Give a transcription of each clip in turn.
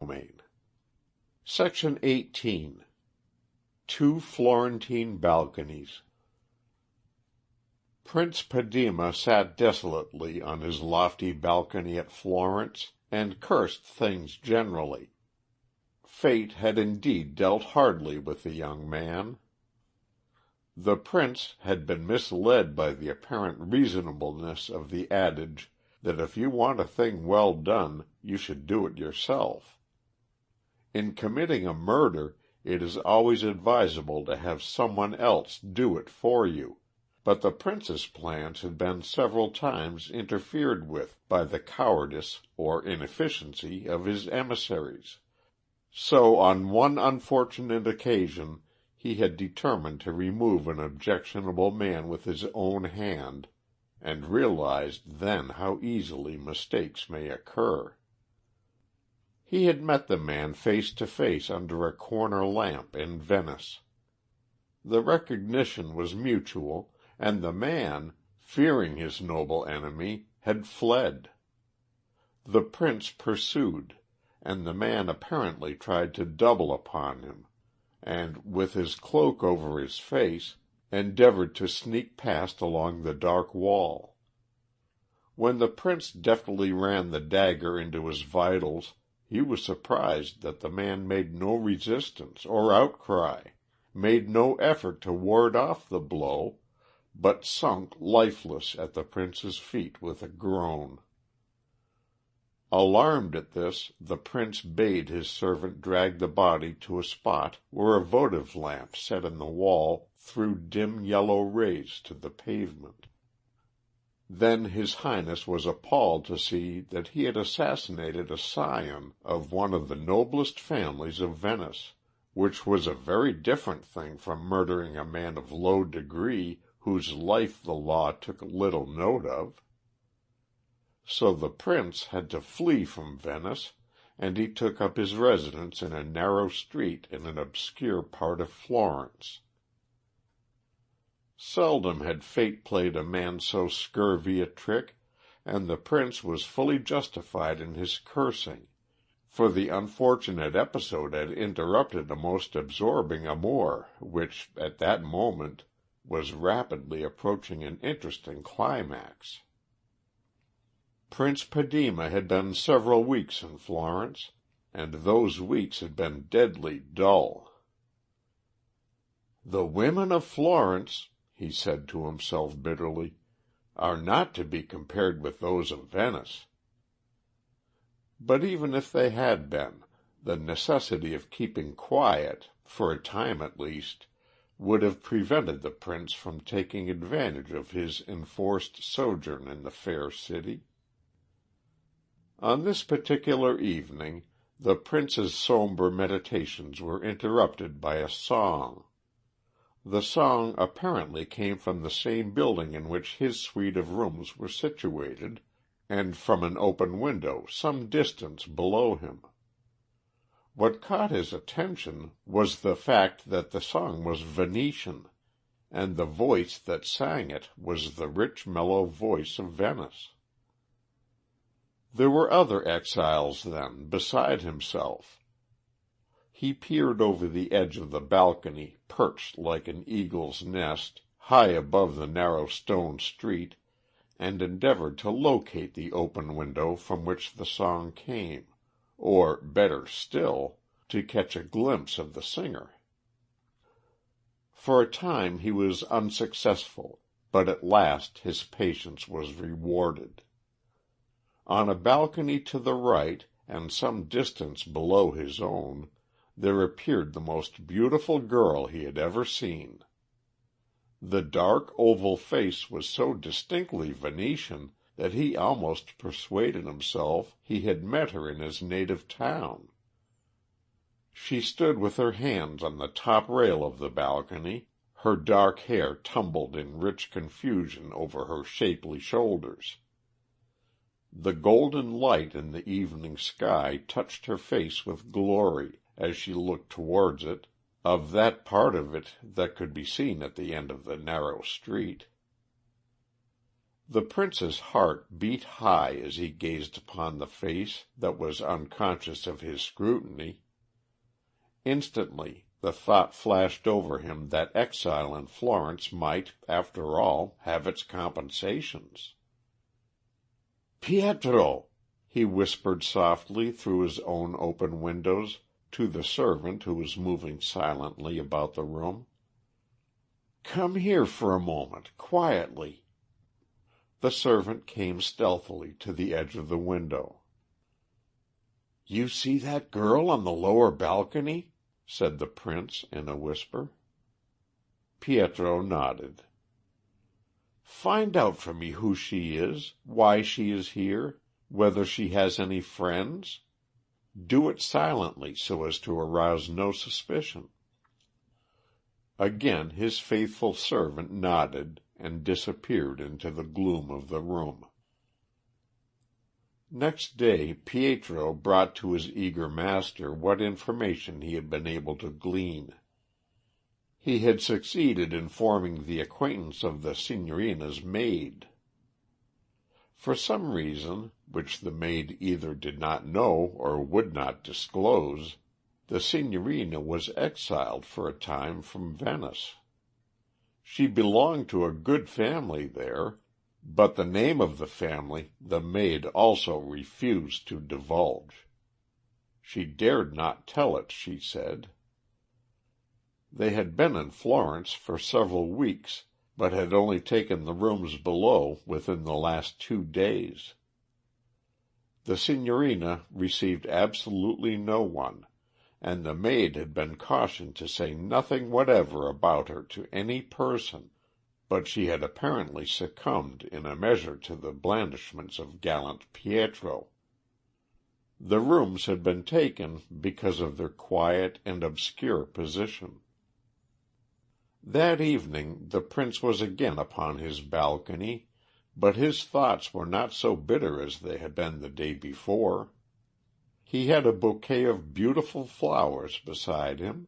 domain. Section 18. 2 Florentine balconies. Prince Padema sat desolately on his lofty balcony at Florence, and cursed things generally. Fate had indeed dealt hardly with the young man. The prince had been misled by the apparent reasonableness of the adage that if you want a thing well done, you should do it yourself. In committing a murder, it is always advisable to have someone else do it for you, but the prince's plans had been several times interfered with by the cowardice or inefficiency of his emissaries. So on one unfortunate occasion he had determined to remove an objectionable man with his own hand, and realized then how easily mistakes may occur. He had met the man face to face under a corner lamp in Venice. The recognition was mutual, and the man, fearing his noble enemy, had fled. The prince pursued, and the man apparently tried to double upon him, and, with his cloak over his face, endeavored to sneak past along the dark wall. When the prince deftly ran the dagger into his vitals, he was surprised that the man made no resistance or outcry, made no effort to ward off the blow, but sunk lifeless at the prince's feet with a groan. Alarmed at this, the prince bade his servant drag the body to a spot where a votive lamp set in the wall threw dim yellow rays to the pavement. Then His Highness was appalled to see that he had assassinated a scion of one of the noblest families of Venice, which was a very different thing from murdering a man of low degree whose life the law took little note of. So the prince had to flee from Venice, and he took up his residence in a narrow street in an obscure part of Florence. Seldom had fate played a man so scurvy a trick, and the prince was fully justified in his cursing, for the unfortunate episode had interrupted a most absorbing amour which, at that moment, was rapidly approaching an interesting climax. Prince Padema had been several weeks in Florence, and those weeks had been deadly dull. "The women of Florence," he said to himself bitterly, "are not to be compared with those of Venice." But even if they had been, the necessity of keeping quiet, for a time at least, would have prevented the prince from taking advantage of his enforced sojourn in the fair city. On this particular evening the prince's sombre meditations were interrupted by a song. The song apparently came from the same building in which his suite of rooms were situated, and from an open window some distance below him. What caught his attention was the fact that the song was Venetian, and the voice that sang it was the rich mellow voice of Venice. There were other exiles, then, beside himself. He peered over the edge of the balcony, perched like an eagle's nest, high above the narrow stone street, and endeavored to locate the open window from which the song came, or, better still, to catch a glimpse of the singer. For a time he was unsuccessful, but at last his patience was rewarded. On a balcony to the right, and some distance below his own, there appeared the most beautiful girl he had ever seen. The dark oval face was so distinctly Venetian that he almost persuaded himself he had met her in his native town. She stood with her hands on the top rail of the balcony, her dark hair tumbled in rich confusion over her shapely shoulders. The golden light in the evening sky touched her face with glory as she looked towards it, of that part of it that could be seen at the end of the narrow street. The prince's heart beat high as he gazed upon the face that was unconscious of his scrutiny. Instantly the thought flashed over him that exile in Florence might, after all, have its compensations. "Pietro!" he whispered softly through his own open windows to the servant who was moving silently about the room. "Come here for a moment, quietly." The servant came stealthily to the edge of the window. "You see that girl on the lower balcony?" said the prince in a whisper. Pietro nodded. "Find out for me who she is, why she is here, whether she has any friends. Do it silently so as to arouse no suspicion." Again his faithful servant nodded and disappeared into the gloom of the room. Next day Pietro brought to his eager master what information he had been able to glean. He had succeeded in forming the acquaintance of the Signorina's maid. For some reason, which the maid either did not know or would not disclose, the Signorina was exiled for a time from Venice. She belonged to a good family there, but the name of the family the maid also refused to divulge. She dared not tell it, she said. They had been in Florence for several weeks, but had only taken the rooms below within the last 2 days. The Signorina received absolutely no one, and the maid had been cautioned to say nothing whatever about her to any person, but she had apparently succumbed in a measure to the blandishments of gallant Pietro. The rooms had been taken because of their quiet and obscure position. That evening the prince was again upon his balcony, but his thoughts were not so bitter as they had been the day before. He had a bouquet of beautiful flowers beside him.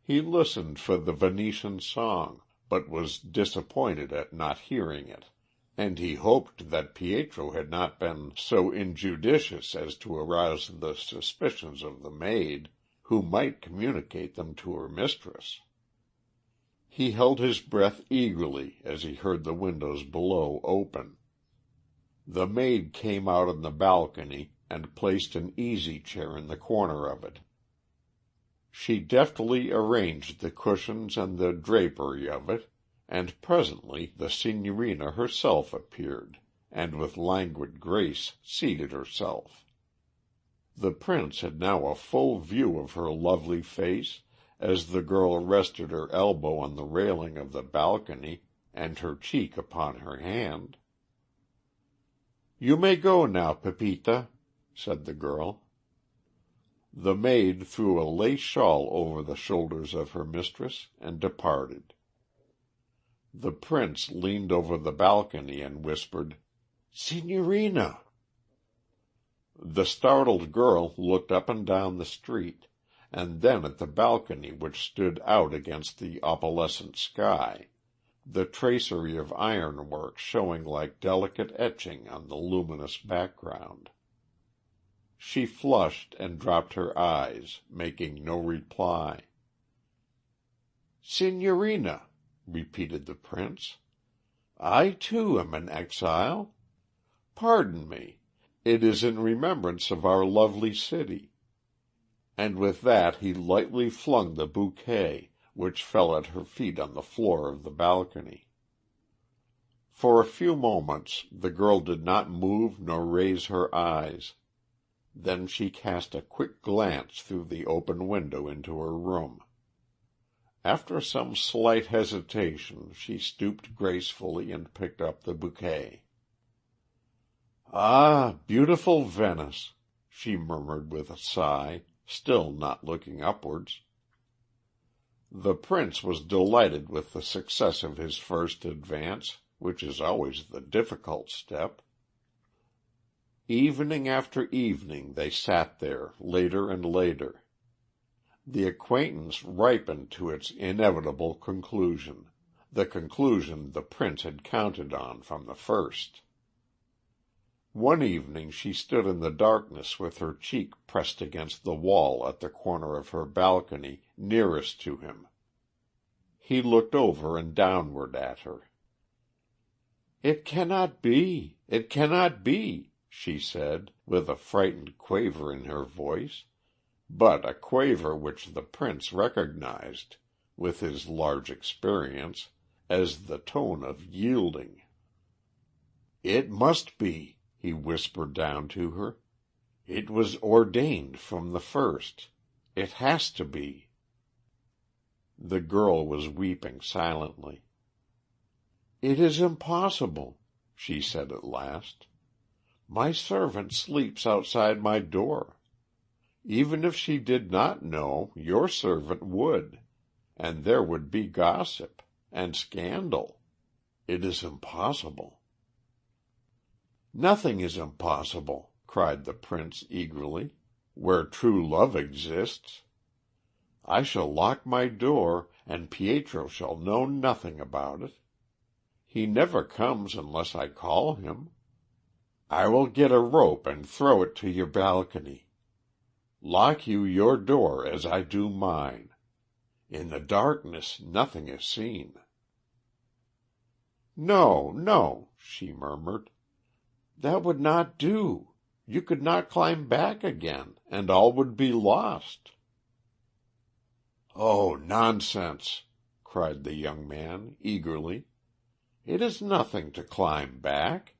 He listened for the Venetian song, but was disappointed at not hearing it, and he hoped that Pietro had not been so injudicious as to arouse the suspicions of the maid, who might communicate them to her mistress. He held his breath eagerly as he heard the windows below open. The maid came out on the balcony and placed an easy-chair in the corner of it. She deftly arranged the cushions and the drapery of it, and presently the Signorina herself appeared, and with languid grace seated herself. The prince had now a full view of her lovely face, as the girl rested her elbow on the railing of the balcony and her cheek upon her hand. "You may go now, Pepita," said the girl. The maid threw a lace shawl over the shoulders of her mistress and departed. The prince leaned over the balcony and whispered, "Signorina!" The startled girl looked up and down the street, and then at the balcony which stood out against the opalescent sky, the tracery of ironwork showing like delicate etching on the luminous background. She flushed and dropped her eyes, making no reply. "Signorina," repeated the prince, "I too am an exile. Pardon me. It is in remembrance of our lovely city." And with that he lightly flung the bouquet, which fell at her feet on the floor of the balcony. For a few moments the girl did not move nor raise her eyes. Then she cast a quick glance through the open window into her room. After some slight hesitation she stooped gracefully and picked up the bouquet. "Ah, beautiful Venice!" she murmured with a sigh, still not looking upwards. The prince was delighted with the success of his first advance, which is always the difficult step. Evening after evening they sat there, later and later. The acquaintance ripened to its inevitable conclusion. the conclusion the prince had counted on from the first. One evening she stood in the darkness with her cheek pressed against the wall at the corner of her balcony nearest to him. He looked over and downward at her. "It cannot be, it cannot be," she said, with a frightened quaver in her voice, but a quaver which the prince recognized, with his large experience, as the tone of yielding. "It must be," he whispered down to her. "It was ordained from the first. It has to be." The girl was weeping silently. "It is impossible," she said at last. "My servant sleeps outside my door. Even if she did not know, your servant would, and there would be gossip and scandal. It is impossible." "Nothing is impossible," cried the prince eagerly, "where true love exists. I shall lock my door, and Pietro shall know nothing about it. He never comes unless I call him. I will get a rope and throw it to your balcony. Lock you your door as I do mine. In the darkness nothing is seen." "No, no," she murmured. "That would not do. You could not climb back again, and all would be lost." "Oh, nonsense!" cried the young man eagerly. "It is nothing to climb back."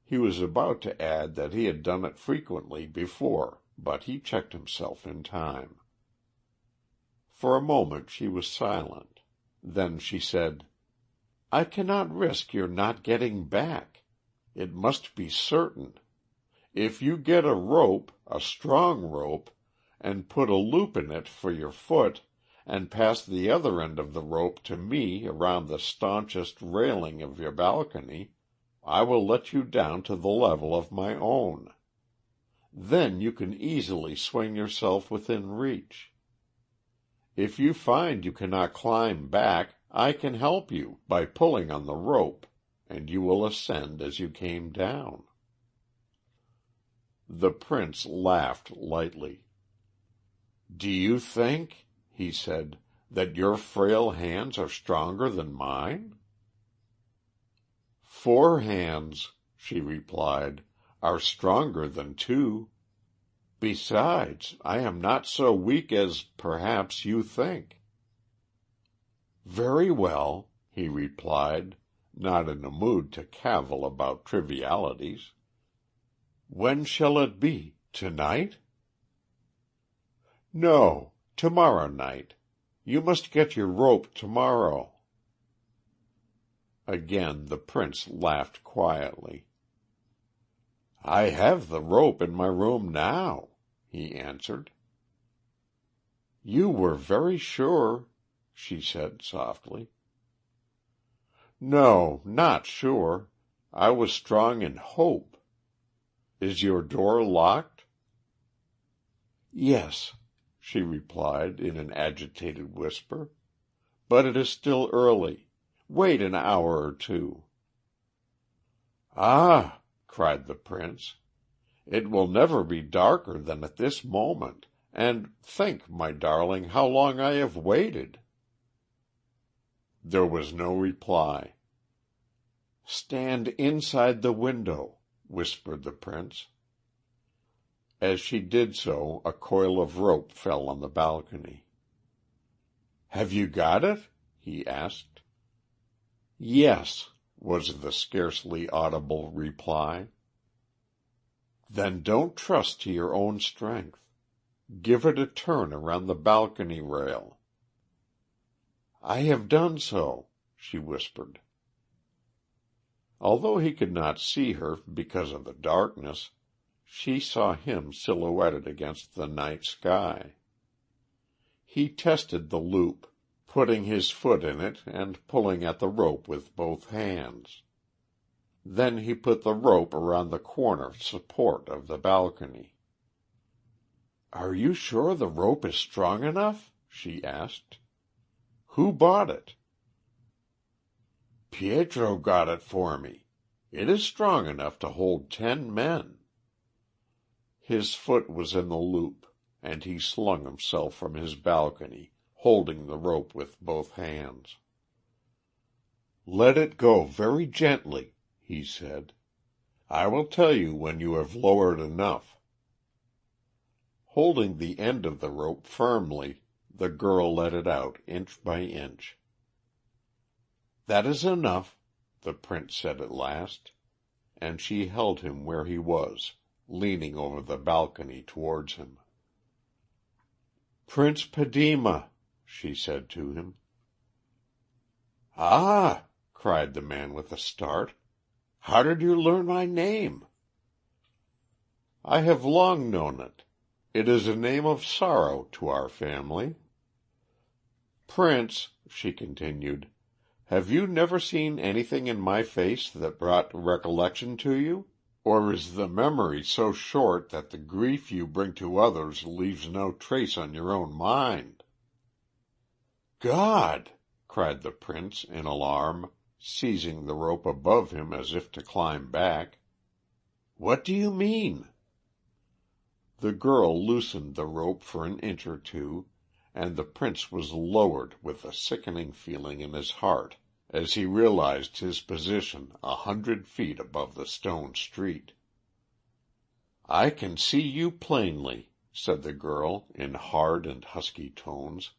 He was about to add that he had done it frequently before, but he checked himself in time. For a moment she was silent. Then she said, "I cannot risk your not getting back. It must be certain. If you get a rope, a strong rope, and put a loop in it for your foot, and pass the other end of the rope to me around the staunchest railing of your balcony, I will let you down to the level of my own. Then you can easily swing yourself within reach. If you find you cannot climb back, I can help you by pulling on the rope, and you will ascend as you came down." The prince laughed lightly. "Do you think," he said, "that your frail hands are stronger than mine?" "4 hands," she replied, "are stronger than 2. Besides, I am not so weak as, perhaps, you think." "Very well," he replied, not in a mood to cavil about trivialities. "When shall it be? To-night?" "No, to-morrow night. You must get your rope to-morrow." Again the prince laughed quietly. "I have the rope in my room now," he answered. "You were very sure," she said softly. "No, not sure. I was strong in hope. Is your door locked?" "Yes," she replied in an agitated whisper. "But it is still early. Wait an hour or 2." "Ah!" cried the prince. "It will never be darker than at this moment, and think, my darling, how long I have waited." There was no reply. "Stand inside the window," whispered the prince. As she did so a coil of rope fell on the balcony. "Have you got it?" he asked. "Yes," was the scarcely audible reply. "Then don't trust to your own strength. Give it a turn around the balcony rail." "I have done so," she whispered. Although he could not see her because of the darkness, she saw him silhouetted against the night sky. He tested the loop, putting his foot in it and pulling at the rope with both hands. Then he put the rope around the corner support of the balcony. "Are you sure the rope is strong enough?" she asked. "Who bought it?" Pietro got it for me. It is strong enough to hold 10 men. His foot was in the loop, and he slung himself from his balcony, holding the rope with both hands. "Let it go very gently," he said. "I will tell you when you have lowered enough." Holding the end of the rope firmly, the girl let it out inch by inch. "That is enough," the prince said at last, and she held him where he was, leaning over the balcony towards him. "Prince Padema," she said to him. "Ah!" cried the man with a start. "How did you learn my name?" "I have long known it. It is a name of sorrow to our family. Prince," she continued, "have you never seen anything in my face that brought recollection to you? Or is the memory so short that the grief you bring to others leaves no trace on your own mind?" "God!" cried the prince in alarm, seizing the rope above him as if to climb back. "What do you mean?" The girl loosened the rope for an inch or two, and the prince was lowered with a sickening feeling in his heart as he realized his position 100 feet above the stone street. "I can see you plainly," said the girl in hard and husky tones.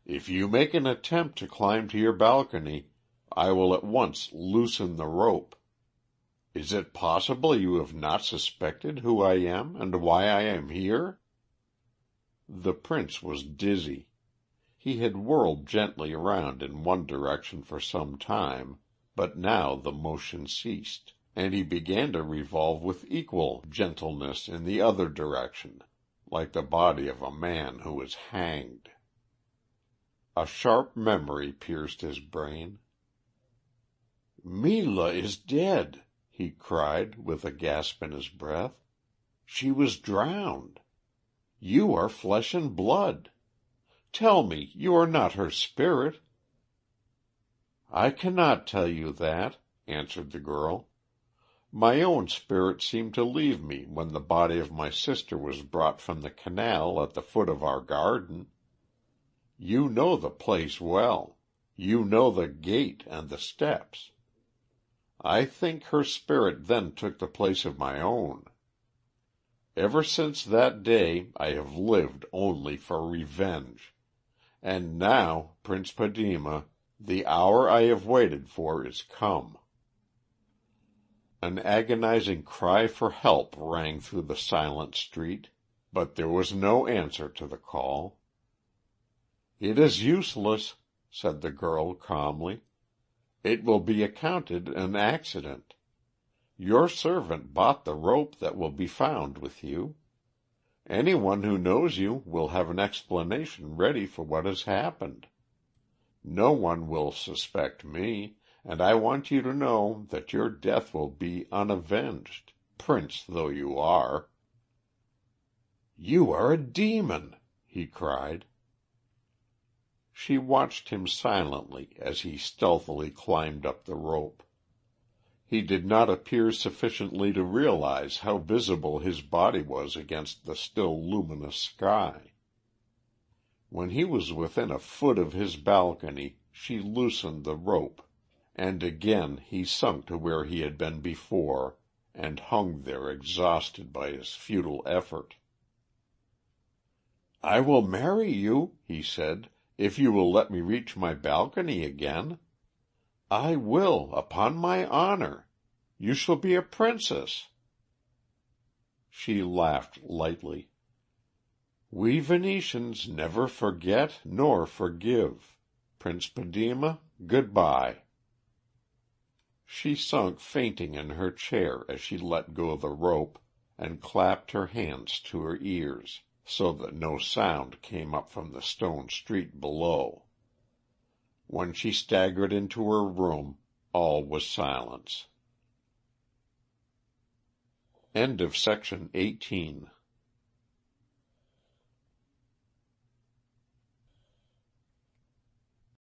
"If you make an attempt to climb to your balcony, I will at once loosen the rope. Is it possible you have not suspected who I am and why I am here?" The prince was dizzy. He had whirled gently around in one direction for some time, but now the motion ceased, and he began to revolve with equal gentleness in the other direction, like the body of a man who is hanged. A sharp memory pierced his brain. "Mila is dead," he cried, with a gasp in his breath. "She was drowned. You are flesh and blood. Tell me you are not her spirit." "I cannot tell you that," answered the girl. "My own spirit seemed to leave me when the body of my sister was brought from the canal at the foot of our garden. You know the place well. You know the gate and the steps. I think her spirit then took the place of my own. Ever since that day I have lived only for revenge. And now, Prince Padema, the hour I have waited for is come." An agonizing cry for help rang through the silent street, but there was no answer to the call. "It is useless," said the girl calmly. "It will be accounted an accident. Your servant bought the rope that will be found with you. Anyone who knows you will have an explanation ready for what has happened. No one will suspect me, and I want you to know that your death will be unavenged, prince though you are." "You are a demon!" he cried. She watched him silently as he stealthily climbed up the rope. He did not appear sufficiently to realize how visible his body was against the still luminous sky. When he was within a foot of his balcony she loosened the rope, and again he sunk to where he had been before, and hung there exhausted by his futile effort. "I will marry you," he said, "if you will let me reach my balcony again. I will, upon my honor. You shall be a princess." She laughed lightly. "We Venetians never forget nor forgive. Prince Padema, good-bye." She sunk fainting in her chair as she let go the rope, and clapped her hands to her ears, so that no sound came up from the stone street below. When she staggered into her room, all was silence. End of section 18.